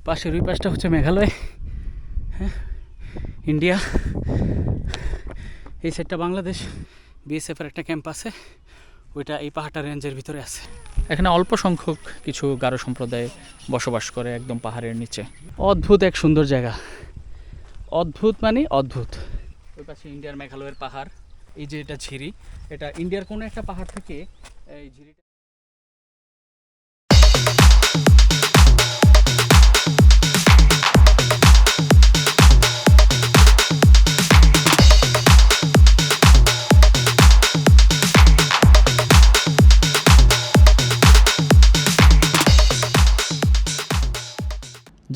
পাশের ওই পাশটা হচ্ছে মেঘালয়, হ্যাঁ, ইন্ডিয়া। এই সাইডটা বাংলাদেশ। বিএসএফের একটা ক্যাম্প আছে, ওইটা এই পাহাড়টা রেঞ্জের ভিতরে আছে। এখানে অল্প সংখ্যক কিছু গারো সম্প্রদায় বসবাস করে একদম পাহাড়ের নিচে। অদ্ভুত এক সুন্দর জায়গা, অদ্ভুত মানে অদ্ভুত। ওই পাশে ইন্ডিয়ার মেঘালয়ের পাহাড়। এই যে এটা ঝিরি, এটা ইন্ডিয়ার কোনো একটা পাহাড় থেকে এই ঝিরিটা।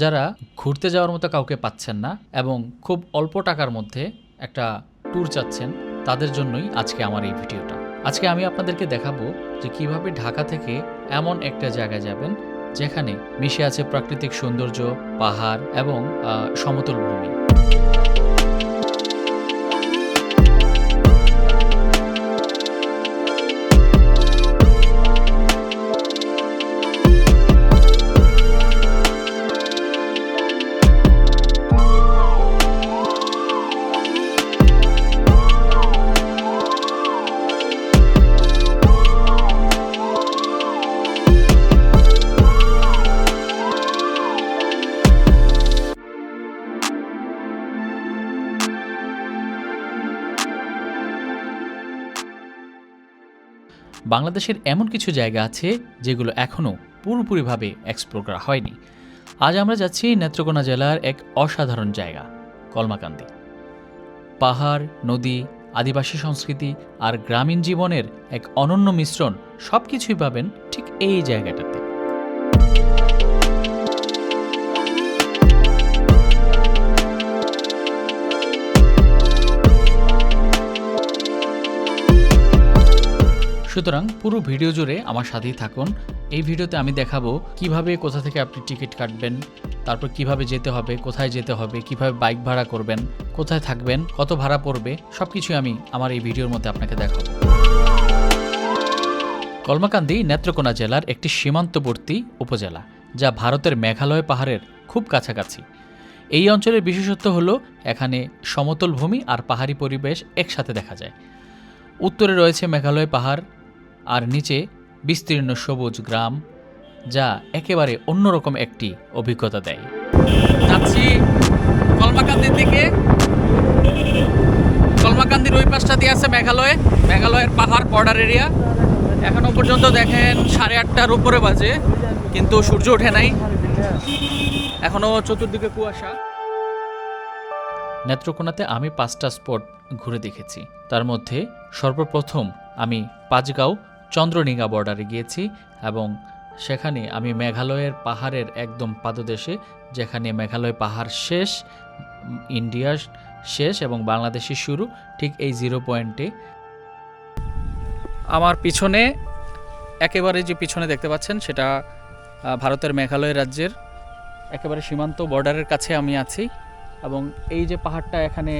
যারা ঘুরতে যাওয়ার মতো কাউকে পাচ্ছেন না এবং খুব অল্প টাকার মধ্যে একটা ট্যুর চাচ্ছেন, তাদের জন্যই আজকে আমার এই ভিডিওটা। আজকে আমি আপনাদেরকে দেখাবো যে কিভাবে ঢাকা থেকে এমন একটা জায়গায় যাবেন যেখানে মিশে আছে প্রাকৃতিক সৌন্দর্য, পাহাড় এবং সমতল ভূমি। বাংলাদেশের এমন কিছু জায়গা আছে যেগুলো এখনও পুরোপুরিভাবে এক্সপ্লোর করা হয়নি। আজ আমরা যাচ্ছি নেত্রকোনা জেলার এক অসাধারণ জায়গা, কলমাকান্দি। পাহাড়, নদী, আদিবাসী সংস্কৃতি আর গ্রামীণ জীবনের এক অনন্য মিশ্রণ সব কিছুই পাবেন ঠিক এই জায়গাটাতে। সুতরাং পুরো ভিডিও জুড়ে আমার সাথেই থাকুন। এই ভিডিওতে আমি দেখাবো কিভাবে, কোথা থেকে আপনি টিকিট কাটবেন, তারপর কিভাবে যেতে হবে, কোথায় যেতে হবে, কিভাবে বাইক ভাড়া করবেন, কোথায় থাকবেন, কত ভাড়া পড়বে, সবকিছু আমি আমার এই ভিডিওর মধ্যে আপনাকে দেখাবো। কলমাকান্দি নেত্রকোনা জেলার একটি সীমান্তবর্তী উপজেলা, যা ভারতের মেঘালয় পাহাড়ের খুব কাছাকাছি। এই অঞ্চলের বিশেষত্ব হলো এখানে সমতল ভূমি আর পাহাড়ি পরিবেশ একসাথে দেখা যায়। উত্তরে রয়েছে মেঘালয় পাহাড় আর নিচে বিস্তীর্ণ সবুজ গ্রাম, যা একেবারে অন্যরকম একটি অভিজ্ঞতা দেয়। যাচ্ছি কলমাকান্দির দিকে। কলমাকান্দির ওই পাশটা দিয়ে আছে মেঘালয়ের পাহাড় বর্ডার এরিয়া। এখনো পর্যন্ত দেখেন 8:30টার উপরে বাজে, কিন্তু সূর্য ওঠে নাই, এখনো চতুর্দিকে কুয়াশা। নেত্রকোনাতে আমি 5টা স্পট ঘুরে দেখেছি। তার মধ্যে সর্বপ্রথম আমি পাঁচগাঁও চন্দ্রনিগা বর্ডারে গিয়েছি এবং সেখানে আমি মেঘালয়ের পাহাড়ের একদম পাদদেশে, যেখানে মেঘালয় পাহাড় শেষ, ইন্ডিয়ার শেষ এবং বাংলাদেশের শুরু, ঠিক এই 0 পয়েন্টে। আমার পিছনে, একেবারে যে পিছনে দেখতে পাচ্ছেন, সেটা ভারতের মেঘালয় রাজ্যের একেবারে সীমান্ত বর্ডারের কাছে আমি আছি। এবং এই যে পাহাড়টা এখানে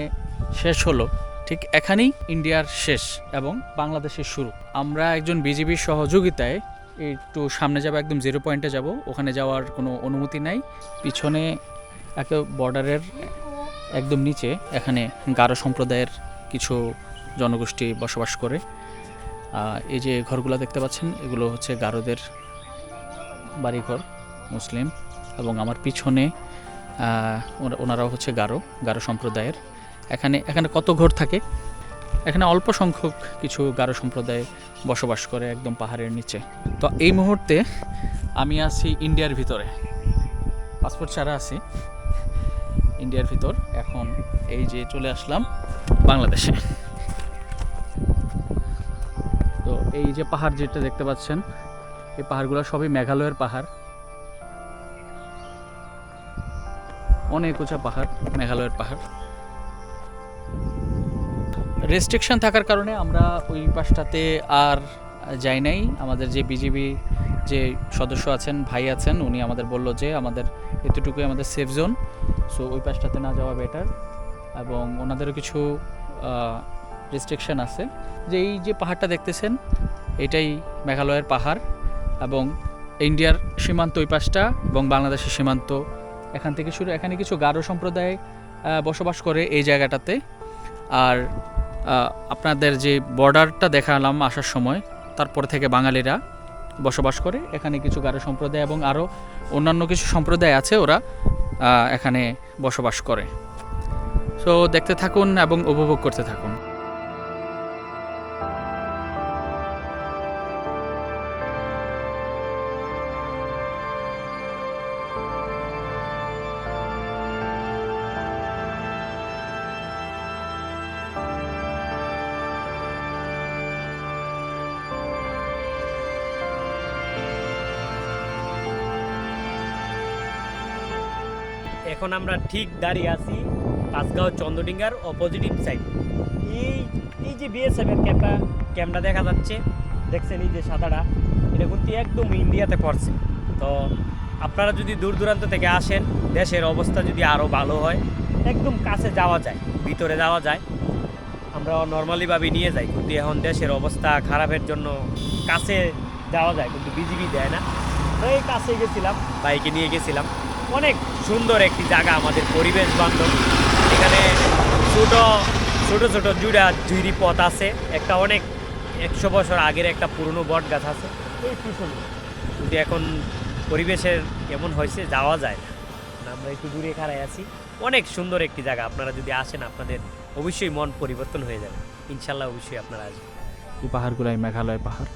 শেষ হলো, ঠিক এখানেই ইন্ডিয়ার শেষ এবং বাংলাদেশের শুরু। আমরা একজন বিজিবির সহযোগিতায় একটু সামনে যাব, একদম 0 পয়েন্টে যাব। ওখানে যাওয়ার কোনো অনুমতি নাই। পিছনে একে বর্ডারের একদম নিচে এখানে গারো সম্প্রদায়ের কিছু জনগোষ্ঠী বসবাস করে। এই যে ঘরগুলো দেখতে পাচ্ছেন, এগুলো হচ্ছে গারোদের বাড়িঘর, মুসলিম। এবং আমার পিছনে ওনারাও হচ্ছে গারো সম্প্রদায়ের। এখানে কত ঘর থাকে, এখানে অল্প সংখ্যক কিছু গারো সম্প্রদায় বসবাস করে একদম পাহাড়ের নিচে। তো এই মুহূর্তে আমি আছি ইন্ডিয়ার ভিতরে, পাসপোর্ট ছাড়া আছি ইন্ডিয়ার ভিতর। এখন এই যে চলে আসলাম বাংলাদেশে। তো এই যে পাহাড় যেটা দেখতে পাচ্ছেন, এই পাহাড়গুলো সবই মেঘালয়ের পাহাড়। অনেক উঁচা পাহাড়, মেঘালয়ের পাহাড়। রেস্ট্রিকশন থাকার কারণে আমরা ওই পাশটাতে আর যাই নাই। আমাদের যে বিজিবি যে সদস্য আছেন, ভাই আছেন, উনি আমাদের বললো যে আমাদের এতটুকুই আমাদের সেফ জোন, সো ওই পাশটাতে না যাওয়া বেটার। এবং ওনাদেরও কিছু রেস্ট্রিকশন আছে, যে এই যে পাহাড়টা দেখতেছেন, এটাই মেঘালয়ের পাহাড় এবং ইন্ডিয়ার সীমান্ত ওই পাশটা এবং বাংলাদেশের সীমান্ত এখান থেকে শুরু, এখানে কিছু গারো সম্প্রদায় বসবাস করে এই জায়গাটাতে। আর আপনাদের যে বর্ডারটা দেখালাম আসার সময়, তারপর থেকে বাঙালিরা বসবাস করে। এখানে কিছু গারো সম্প্রদায় এবং আরও অন্যান্য কিছু সম্প্রদায় আছে, ওরা এখানে বসবাস করে। সো দেখতে থাকুন এবং উপভোগ করতে থাকুন। এখন আমরা ঠিক দাঁড়িয়ে আছি পাঁচগাঁও চন্দ্রডিঙ্গার অপোজিটিভ সাইড। এই এই যে বিএসএফের ক্যাম্পটা দেখা যাচ্ছে, দেখছেন এই যে সাদাটা, এটা কিন্তু একদম ইন্ডিয়াতে পড়ছে। তো আপনারা যদি দূর দূরান্ত থেকে আসেন, দেশের অবস্থা যদি আরও ভালো হয়, একদম কাছে যাওয়া যায়, ভিতরে যাওয়া যায়। আমরা নর্মালিভাবে নিয়ে যাই, কিন্তু এখন দেশের অবস্থা খারাপের জন্য কাছে যাওয়া যায়, কিন্তু বিজিবি দেয় না। আমরা এই কাছে গেছিলাম, বাইকে নিয়ে গেছিলাম। অনেক সুন্দর একটি জায়গা, আমাদের পরিবেশ বান্ধব। এখানে ছোট ছোট ছোট জুড়ি পথ আছে, একটা অনেক 100 বছর আগের একটা পুরনো বট গাছ আছে এই পিছনে, কিন্তু এখন পরিবেশের কেমন হয়েছে যাওয়া যায় না। আমরা একটু দূরে খাড়াই আছি। অনেক সুন্দর একটি জায়গা, আপনারা যদি আসেন আপনাদের অবশ্যই মন পরিবর্তন হয়ে যাবে, ইনশাল্লাহ অবশ্যই আপনারা আসবেন। এই পাহাড়গুলো, এই মেঘালয় পাহাড়,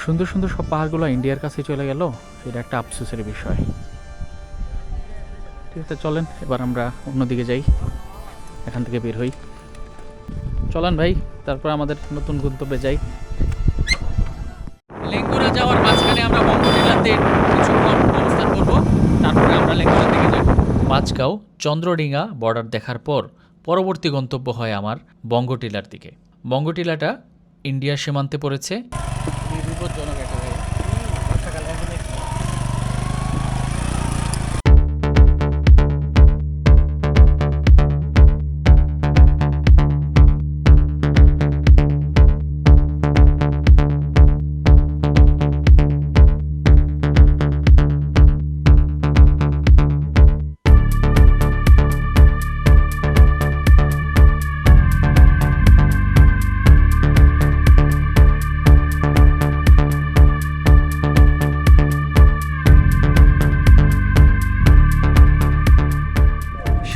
সুন্দর সুন্দর সব পাহাড়গুলো ইন্ডিয়ার কাছে চলে গেল, এটা একটা আফসোসের বিষয়। ঠিক আছে, চলেন এবার আমরা অন্যদিকে যাই, এখান থেকে বের হই। চলেন ভাই, তারপর আমাদের নতুন গন্তব্যে যাই। লেঙ্গুরা যাওয়ার মাঝখানে আমরা বঙ্গটিলাতে কিছুক্ষণ অবস্থান করব, তারপরে আমরা লেঙ্গুরার দিকে যাব। পাঁচগাঁও চন্দ্রডিঙ্গা বর্ডার দেখার পর পরবর্তী গন্তব্য হয় আমার বঙ্গটিলার দিকে। বঙ্গটিলাটা ইন্ডিয়ার সীমান্তে পড়েছে। বিপজ্জনক একটা জায়গা। বর্ষাকালে এখন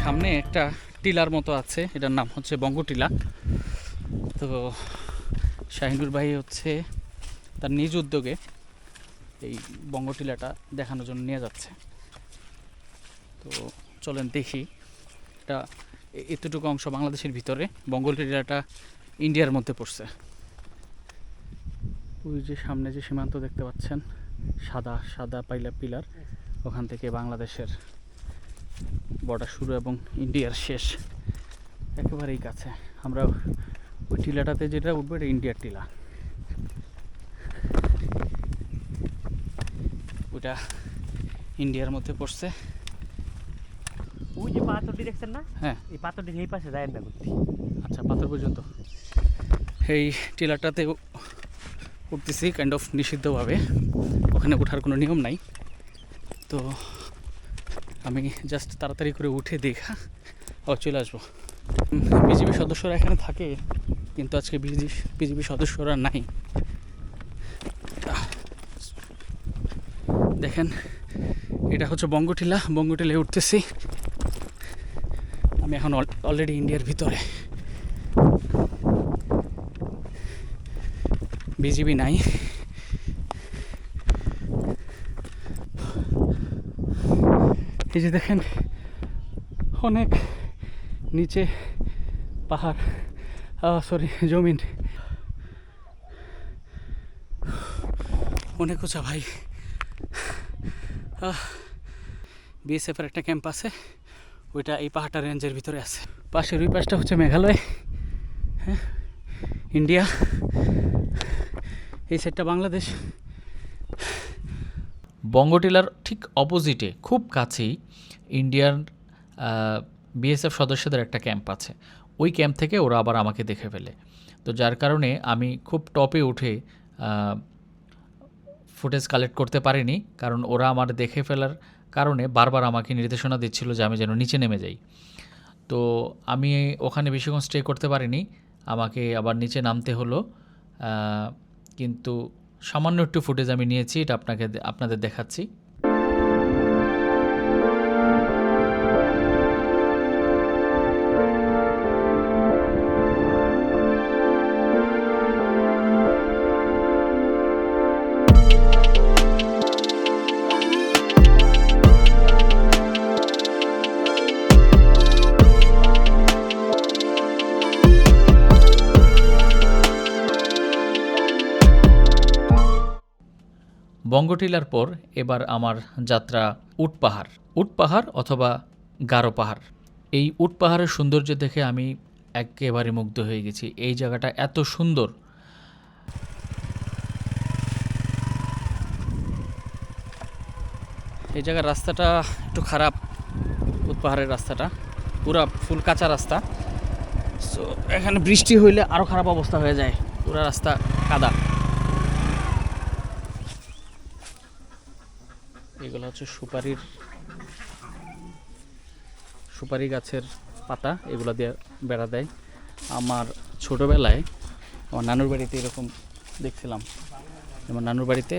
সামনে একটা টিলার মতো আছে, এটার নাম হচ্ছে বঙ্গটিলা। তো শাহিনুর ভাই হচ্ছে তার নিজ উদ্যোগে এই বঙ্গটিলাটা দেখানোর জন্য নিয়ে যাচ্ছে। তো চলেন দেখি। এটা এতটুকু অংশ বাংলাদেশের ভিতরে, বঙ্গটিলাটা ইন্ডিয়ার মধ্যে পড়ছে। ওই যে সামনে যে সীমান্ত দেখতে পাচ্ছেন, সাদা সাদা পাইলা পিলার, ওখান থেকে বাংলাদেশের বর্ডার শুরু এবং ইন্ডিয়ার শেষ একেবারেই কাছে। আমরা ওই টিলাটাতে যেটা উঠবো, এটা ইন্ডিয়ার টিলা। ওটা ইন্ডিয়ার মধ্যে পড়ছে। ওই যে পাথরটি দেখছেন না, হ্যাঁ, এই পাথরটি এই পাশে যায় না করতে। আচ্ছা, পাথর পর্যন্ত এই টিলাটাতে উঠতেছি কাইন্ড অফ নিষিদ্ধভাবে, ওখানে ওঠার কোনো নিয়ম নাই। তো আমি জাস্ট তাড়াতাড়ি করে উঠে দেখা ও চলে আসবো। বিজিবি সদস্যরা এখানে থাকে, কিন্তু আজকে বিজিবি সদস্যরা নাই। দেখেন, এটা হচ্ছে বঙ্গটিলা, বঙ্গটিলায় উঠতেছি আমি এখন অলরেডি ইন্ডিয়ার ভিতরে। বিজিবি নাই। এই যে দেখেন, অনেক নিচে পাহাড়, সরি জমিন, অনেক উঁচা ভাই। বিএসএফের একটা ক্যাম্প আছে, ওইটা এই পাহাড়টা রেঞ্জের ভিতরে আছে। পাশের ওই পাশটা হচ্ছে মেঘালয়, হ্যাঁ ইন্ডিয়া, এই সাইডটা বাংলাদেশ। বঙ্গটিলার ঠিক অপোজিটে খুব কাছেই ইন্ডিয়ান বিএসএফ সদস্যদের একটা ক্যাম্প আছে। ওই ক্যাম্প থেকে ওরা আবার আমাকে দেখে ফেলে। তো যার কারণে আমি খুব টপে উঠে ফুটেজ কালেক্ট করতে পারিনি, কারণ ওরা আমার দেখে ফেলার কারণে বারবার আমাকে নির্দেশনা দিচ্ছিল যে আমি যেন নিচে নেমে যাই। তো আমি ওখানে বেশিক্ষণ স্টে করতে পারিনি, আমাকে আবার নিচে নামতে হলো। কিন্তু সামান্য একটু ফুটেজ আমি নিয়েছি, এটা আপনাদের দেখাচ্ছি। বঙ্গটিলার পর এবার আমার যাত্রা উট পাহাড় অথবা গারো পাহাড়। এই উট পাহাড়ের সৌন্দর্য দেখে আমি একেবারে মুগ্ধ হয়ে গেছি। এই জায়গাটা এত সুন্দর। এই জায়গার রাস্তাটা একটু খারাপ, উট পাহাড়ের রাস্তাটা পুরা ফুল কাঁচা রাস্তা। সো এখানে বৃষ্টি হইলে আরও খারাপ অবস্থা হয়ে যায়, পুরা রাস্তা কাদা। এগুলো হচ্ছে সুপারি গাছের পাতা, এগুলো দিয়ে বেড়া দেয়। আমার ছোটোবেলায় আমার নানুর বাড়িতে এরকম দেখছিলাম, আমার নানুর বাড়িতে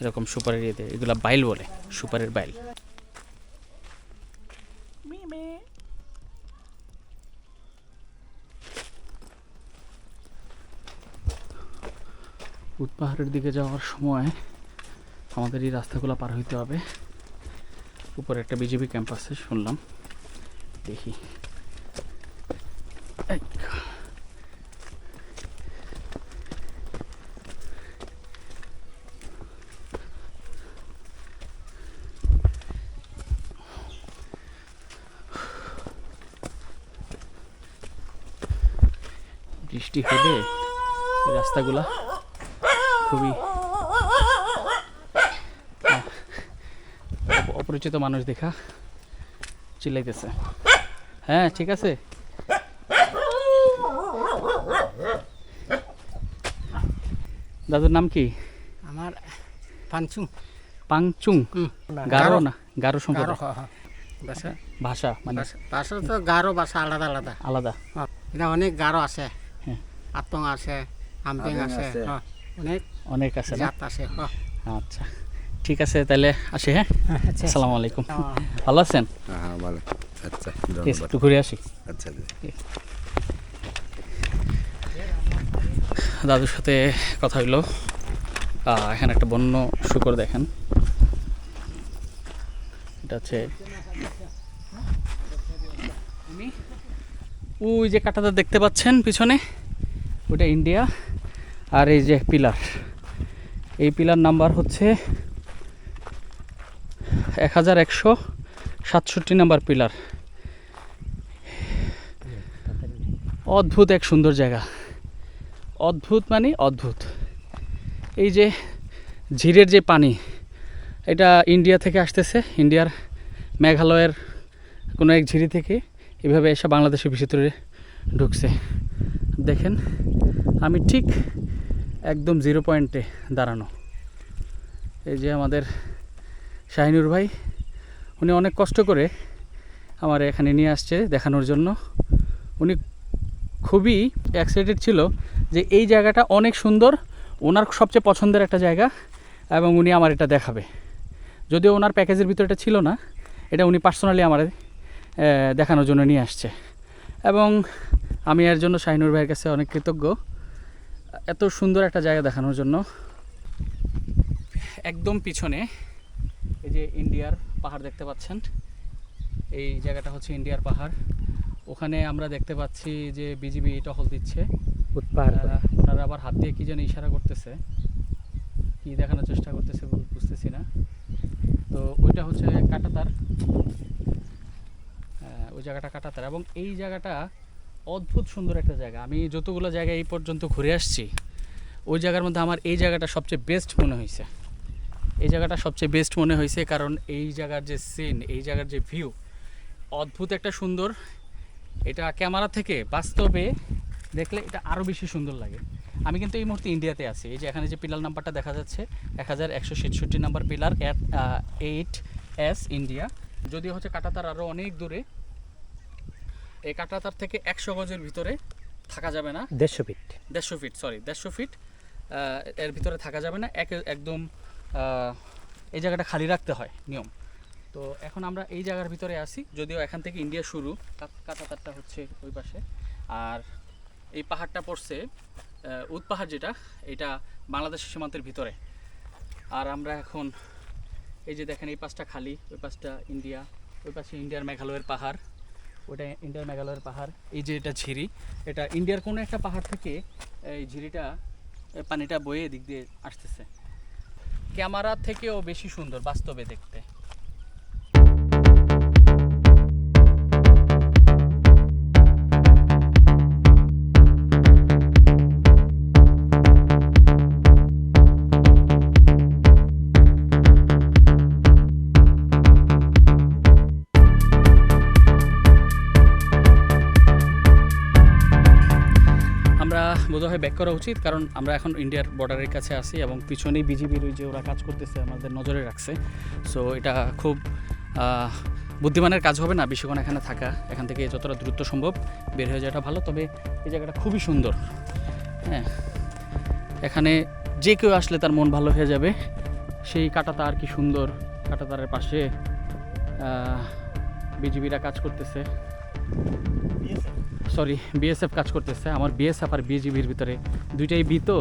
এরকম সুপারির ইয়ে দেয়, এগুলো বাইল বলে, সুপারির বাইল। উট পাহাড়ের দিকে যাওয়ার সময় আমাদের এই রাস্তাগুলো পার হইতে হবে। উপরে একটা বিজেপি ক্যাম্প আছে শুনলাম, দেখি। বৃষ্টি হলে এই রাস্তাগুলা খুবই অপরিচিত মানুষ দেখা চিল্লাইতেছে। হ্যাঁ ঠিক আছে। দাদুর নাম কি? আমার পাঞ্চুং। পাংচুং? গারো না, গারো সম্পর্কে ভাষা ভাষা মানে ভাষা তো গারো ভাষা আলাদা আলাদা আলাদা। এটা অনেক গারো আছে, হ্যাঁ। আতং আছে, হামপিং আছে, অনেক অনেক আছে না? জাত আছে। আচ্ছা ঠিক আছে, তাহলে আসি। হ্যাঁ, আসসালামু আলাইকুম। ভালো আছেন? হ্যাঁ ভালো। আচ্ছা একটু ঘুরে আসি। আচ্ছা দাদুর সাথে কথা হইলো। এখানে একটা বন্য শূকর দেখেন, এটা হচ্ছে ওই যে কাঁটাটা দেখতে পাচ্ছেন পিছনে, ওটা ইন্ডিয়া। আর এই যে পিলার, এই পিলার নাম্বার হচ্ছে 1167 নাম্বার পিলার। অদ্ভুত এক সুন্দর জায়গা, অদ্ভুত মানে অদ্ভুত। এই যে ঝিরের যে পানি, এটা ইন্ডিয়া থেকে আসতেছে, ইন্ডিয়ার মেঘালয়ের কোনো এক ঝিরি থেকে এভাবে এসে বাংলাদেশের ভিতরে ঢুকছে। দেখেন আমি ঠিক একদম 0 পয়েন্টে দাঁড়ানো। এই যে আমাদের শাহিনুর ভাই, উনি অনেক কষ্ট করে আমার এখানে নিয়ে আসছে দেখানোর জন্য। উনি খুবই এক্সাইটেড ছিল যে এই জায়গাটা অনেক সুন্দর, ওনার সবচেয়ে পছন্দের একটা জায়গা, এবং উনি আমার এটা দেখাবে। যদিও ওনার প্যাকেজের ভিতরে এটা ছিল না, এটা উনি পার্সোনালি আমার দেখানোর জন্য নিয়ে আসছে, এবং আমি এর জন্য শাহিনুর ভাইয়ের কাছে অনেক কৃতজ্ঞ, এত সুন্দর একটা জায়গা দেখানোর জন্য। একদম পিছনে এই যে ইন্ডিয়ার পাহাড় দেখতে পাচ্ছেন, এই জায়গাটা হচ্ছে ইন্ডিয়ার পাহাড়। ওখানে আমরা দেখতে পাচ্ছি যে বিজিবি টহল দিচ্ছে। ওনারা আবার হাত দিয়ে কি যেন ইশারা করতেছে, কি দেখানোর চেষ্টা করতেছে বুঝতেছি না। তো ওইটা হচ্ছে কাঁটাতার, ওই জায়গাটা কাঁটাতার, এবং এই জায়গাটা অদ্ভুত সুন্দর একটা জায়গা। আমি যতগুলো জায়গায় এই পর্যন্ত ঘুরে আসছি, ওই জায়গার মধ্যে আমার এই জায়গাটা সবচেয়ে বেস্ট মনে হয়েছে। এই জায়গাটা সবচেয়ে বেস্ট মনে হয়েছে কারণ এই জায়গার যে সিন, এই জায়গার যে ভিউ, অদ্ভুত একটা সুন্দর। এটা ক্যামেরা থেকে বাস্তবে দেখলে এটা আরও বেশি সুন্দর লাগে। আমি কিন্তু এই মুহূর্তে ইন্ডিয়াতে আছি। এই যে এখানে যে পিলার নাম্বারটা দেখা যাচ্ছে 1167 নাম্বার পিলার 8 এস ইন্ডিয়া। যদিও হচ্ছে কাঁটাতার আরও অনেক দূরে, এই কাঁটাতার থেকে 100 গজের ভিতরে থাকা যাবে না। 150 ফিট 150 ফিট, সরি 150 ফিট এর ভিতরে থাকা যাবে না, একদম এই জায়গাটা খালি রাখতে হয় নিয়ম। তো এখন আমরা এই জায়গার ভিতরে আসি, যদিও এখান থেকে ইন্ডিয়া শুরু, কাঁটাতারটা হচ্ছে ওই পাশে। আর এই পাহাড়টা পড়ছে উদ পাহাড়, যেটা এটা বাংলাদেশের সীমান্তের ভিতরে। আর আমরা এখন এই যে দেখেন এই পাশটা খালি, ওই পাশটা ইন্ডিয়া, ওই পাশে ইন্ডিয়ার মেঘালয়ের পাহাড়, ওটা ইন্ডিয়ার মেঘালয়ের পাহাড়। এই যে এটা ঝিরি, এটা ইন্ডিয়ার কোনো একটা পাহাড় থেকে এই ঝিরিটা পানিটা বয়ে এদিক দিয়ে আসতেছে। ক্যামেরা থেকেও বেশি সুন্দর বাস্তবে দেখতে। আমরা বোধহয় ব্যাক করা উচিত, কারণ আমরা এখন ইন্ডিয়ার বর্ডারের কাছে আসি এবং পিছনেই বিজিবির ওই যে ওরা কাজ করতেছে আমাদের নজরে রাখছে। সো এটা খুব বুদ্ধিমানের কাজ হবে না বেশিক্ষণ এখানে থাকা, এখান থেকে যতটা দ্রুত সম্ভব বের হয়ে যাওয়াটা ভালো। তবে এই জায়গাটা খুবই সুন্দর, হ্যাঁ, এখানে যে কেউ আসলে তার মন ভালো হয়ে যাবে। সেই কাঁটাতার কি সুন্দর, কাঁটাতারের পাশে বিজিবিরা কাজ করতেছে, সরি বিএসএফ কাজ করতেছে। আমার বিএসএফ আর বিজিবির ভিতরে দুইটাই বি। তো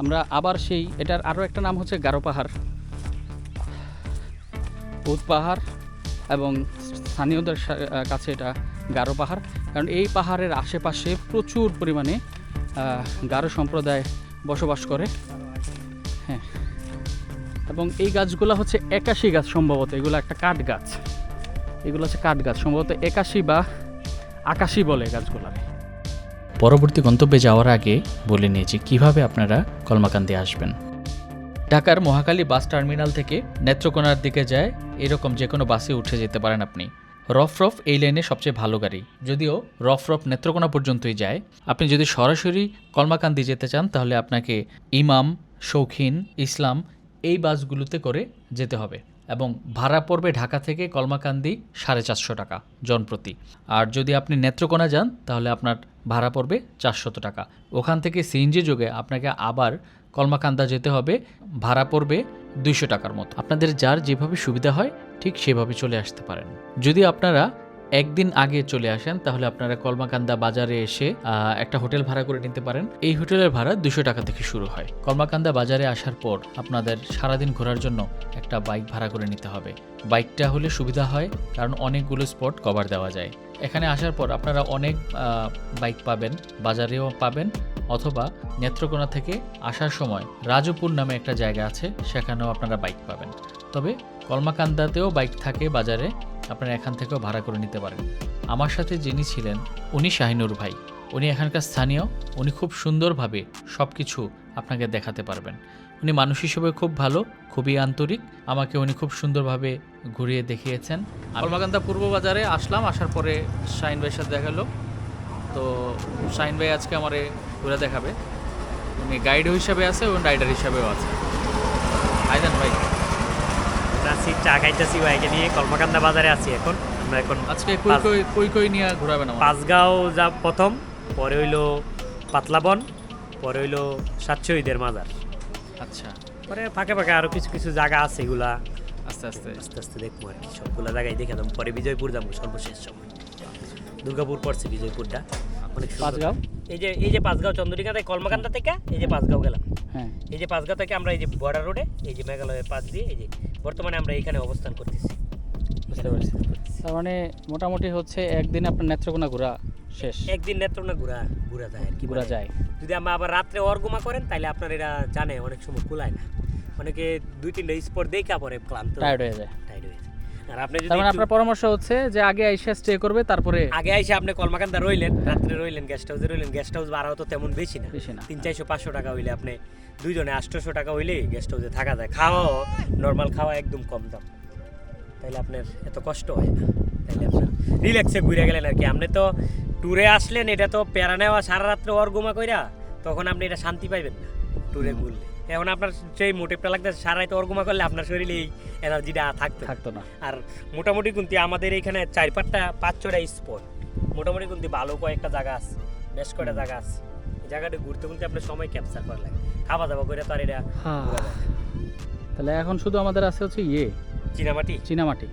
আমরা আবার সেই, এটার আরও একটা নাম হচ্ছে গারো পাহাড়, উদ পাহাড়, এবং স্থানীয়দের কাছে এটা গারো পাহাড়, কারণ এই পাহাড়ের আশেপাশে প্রচুর পরিমাণে গারো সম্প্রদায় বসবাস করে। হ্যাঁ, এবং এই গাছগুলো হচ্ছে 81 গাছ সম্ভবত, এগুলো একটা কাঠ গাছ, এগুলো হচ্ছে কাঠ গাছ সম্ভবত 81 বা 81 বলে গাছগুলো। পরবর্তী গন্তব্যে যাওয়ার আগে বলে নিয়েছি কিভাবে আপনারা কলমাকান্দি আসবেন। ঢাকার মহাখালী বাস টার্মিনাল থেকে নেত্রকোনার দিকে যায় এরকম যে কোনো বাসে উঠে যেতে পারেন আপনি। রফরফ এই লাইনে সবচেয়ে ভালো গাড়ি, যদিও রফরফ নেত্রকোনা পর্যন্তই যায়। আপনি যদি সরাসরি কলমাকান্দি যেতে চান তাহলে আপনাকে ইমাম, শৌখিন, ইসলাম এই বাসগুলোতে করে যেতে হবে এবং ভাড়া পড়বে ঢাকা থেকে কলমাকান্দি 450 টাকা জনপ্রতি। আর যদি আপনি নেত্রকোনা যান তাহলে আপনার ভাড়া পড়বে 400 টাকা। ওখান থেকে সিএনজি যোগে আপনাকে আবার কলমাকান্দা যেতে হবে, ভাড়া পড়বে 200 টাকার মতো। আপনাদের যার যেভাবে সুবিধা হয় ঠিক সেভাবে চলে আসতে পারেন। যদি আপনারা একদিন আগে চলে আসেন তাহলে আপনারা কলমাকান্দা বাজারে এসে একটা হোটেল ভাড়া করে নিতে পারেন। এই হোটেলের ভাড়া 200 টাকা থেকে শুরু হয়। কলমাকান্দা বাজারে আসার পর আপনাদের সারাদিন ঘোরার জন্য একটা বাইক ভাড়া করে নিতে হবে। বাইকটা হলে সুবিধা হয় কারণ অনেকগুলো স্পট কভার দেওয়া যায়। এখানে আসার পর আপনারা অনেক বাইক পাবেন, বাজারেও পাবেন, অথবা নেত্রকোনা থেকে আসার সময় রাজপুর নামে একটা জায়গা আছে, সেখানেও আপনারা বাইক পাবেন। তবে কলমাকান্দাতেও বাইক থাকে বাজারে, আপনারা এখান থেকেও ভাড়া করে নিতে পারেন। আমার সাথে যিনি ছিলেন উনি শাহিনুর ভাই, উনি এখানকার স্থানীয়, উনি খুব সুন্দরভাবে সব কিছু আপনাকে দেখাতে পারবেন। উনি মানুষ হিসেবে খুব ভালো, খুবই আন্তরিক, আমাকে উনি খুব সুন্দরভাবে ঘুরিয়ে দেখিয়েছেন। কলমাকান্দা পূর্ব বাজারে আসলাম, আসার পরে শাহিন ভাইয়ের সাথে দেখা হলো। তো শাহিন ভাই আজকে আমারে ঘুরে দেখাবে, উনি গাইড হিসাবে আছে এবং রাইডার হিসাবেও আছে। আইজান ভাই, আছি চা খাইতেছি বাইকে নিয়ে, কলমাকান্দা বাজারে আছি এখন আমরা। এখন আজকে কই কই নিয়ে ঘোরাবেন আমাদের? পাঁচগাঁও যা প্রথম, পরে হইলো পাতলাবন, পরে হইলো সাত শহীদের মাজার। আচ্ছা, পরে ফাঁকে ফাঁকে আরো কিছু কিছু জায়গা আছে, এগুলা আস্তে আস্তে আস্তে আস্তে দেখবো আর কি। সবগুলা জায়গায় দেখে দাম, পরে বিজয়পুর যাবো সর্বশেষ সময়। দুর্গাপুর পড়ছে বিজয়পুরটা, অনেক সুন্দর। পাঁচগাঁও, এই যে পাঁচগাঁও চন্দ্রিকা থেকে কলমাকান্দা থেকে এই যে পাঁচগাঁও গেলাম। হ্যাঁ, এই যে পাঁচগাঁও থেকে আমরা এই যে বর্ডার রোডে, এই যে মেঘালয়ের পাশ দিয়ে, এই যে বর্তমানে আমরা এখানে অবস্থান করতেছি। বুঝতে পারছি। তার মানে মোটামুটি হচ্ছে একদিনে আপনার নেত্রকোনা ঘোরা শেষ, একদিন নেত্রকোনা ঘুরা যায় আর কি, ঘোরা যায়। যদি আমরা আবার রাত্রে অর্গুমা করেন তাহলে আপনার এরা জানে অনেক সময় কুলায় না, অনেকে 2-3টা স্পট দেখা পরে ক্লান্ত টায়ার্ড হয়ে যায়। আর আপনি যদি তার মানে আপনার পরামর্শ হচ্ছে যে আগে আইসা স্টে করবে, তারপরে আগে আইসা আপনি কলমাকান্দা রইলেন, রাত্রে রইলেন, গেস্ট হাউসে রইলেন। গেস্ট হাউস ভাড়াও তো তেমন বেশি না, 300-400 টাকা হইলে আপনি দুইজনে 800 টাকা হইলে গেস্ট হাউসে থাকা যায়। খাওয়াও নর্মাল খাওয়া একদম কম দাম, তাইলে আপনার এত কষ্ট হয় না, তাইলে আপনার রিল্যাক্সে ঘুরে গেলেন আর কি। আপনি তো ট্যুরে আসলেন, এটা তো প্যারা নেওয়া সারা রাত্রে অর্গুমা কইরা, তখন আপনি এটা শান্তি পাইবেন না। ট্যুরে ঘুরলে। এখন আপনার সেই মোটিভটা লাগতেছে সারা রাত অর্গুমা করলে আপনার শরীরে এই এনার্জিটা থাকতো না। আর মোটামুটি কিন্তু আমাদের এখানে 4-5টা স্পট মোটামুটি কিন্তু ভালো কয়েকটা জায়গা আছে, বেশ কয়েকটা জায়গা আছে। এই জায়গাটা ঘুরতে কিন্তু আপনার সময় ক্যাপচার করা লাগে, খাওয়া দাওয়া করে তো আর এটা ঘোরা যায় না। তাহলে এখন শুধু আমাদের আছে হচ্ছে চীনামাটি।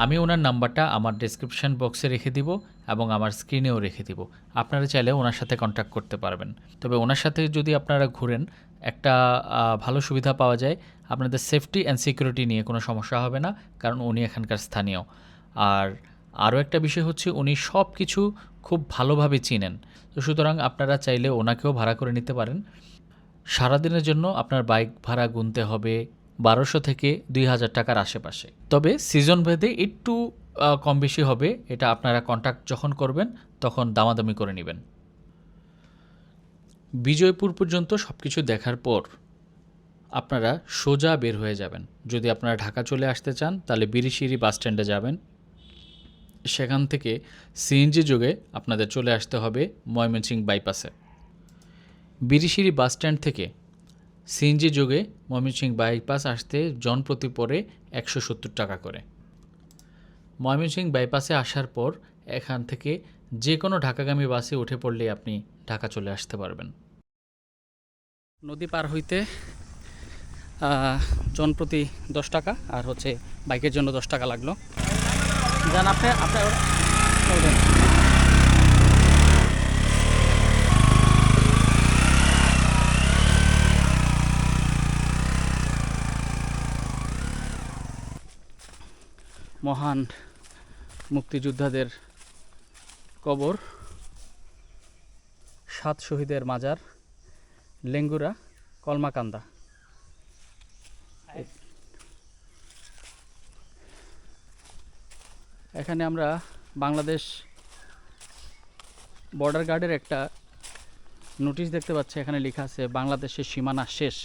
আমি ওনার নাম্বারটা আমার ডেসক্রিপশন বক্সে রেখে দিব এবং আমার স্ক্রিনেও রেখে দিব। আপনারা চাইলে ওনার সাথে কন্ট্যাক্ট করতে পারবেন। তবে ওনার সাথে যদি আপনারা ঘুরেন একটা ভালো সুবিধা পাওয়া যায়, আপনাদের সেফটি অ্যান্ড সিকিউরিটি নিয়ে কোনো সমস্যা হবে না, কারণ উনি এখানকার স্থানীয়। আর আরও একটা বিষয় হচ্ছে উনি সব কিছু খুব ভালোভাবে চিনেন, তো সুতরাং আপনারা চাইলে ওনাকেও ভাড়া করে নিতে পারেন। সারাদিনের জন্য আপনার বাইক ভাড়া গুনতে হবে 1200 থেকে 2000 টাকার আশেপাশে। তবে সিজন ভেদে একটু কম বেশি হবে, এটা আপনারা কন্ট্যাক্ট যখন করবেন তখন দামাদামি করে নেবেন। বিজয়পুর পর্যন্ত সব কিছু দেখার পর আপনারা সোজা বের হয়ে যাবেন। যদি আপনারা ঢাকা চলে আসতে চান তাহলে বিরিশিরি বাস স্ট্যান্ডে যাবেন, সেখান থেকে সিএনজি যোগে আপনাদের চলে আসতে হবে ময়মনসিংহ বাইপাসে। বিরিশিরি বাস স্ট্যান্ড থেকে সিএনজি যোগে ময়মনসিংহ বাইপাস আসতে জনপ্রতি পড়ে 170 টাকা করে। ময়মনসিংহ বাইপাসে আসার পর এখান থেকে যে কোনো ঢাকাগামী বাসে উঠে পড়লেই আপনি ঢাকা চলে আসতে পারবেন। নদী পার হইতে জনপ্রতি 10 টাকা, আর হচ্ছে বাইকের জন্য 10 টাকা লাগলো। যান আপনি চলবেন। মহান মুক্তিযোদ্ধাদের কবর, 7 শহীদের মাজার, লেঙ্গুরা, কলমাকান্দা। এখানে আমরা বাংলাদেশ বর্ডার গার্ডের একটা নোটিশ দেখতে পাচ্ছি, এখানে লেখা আছে বাংলাদেশের সীমানা শেষ।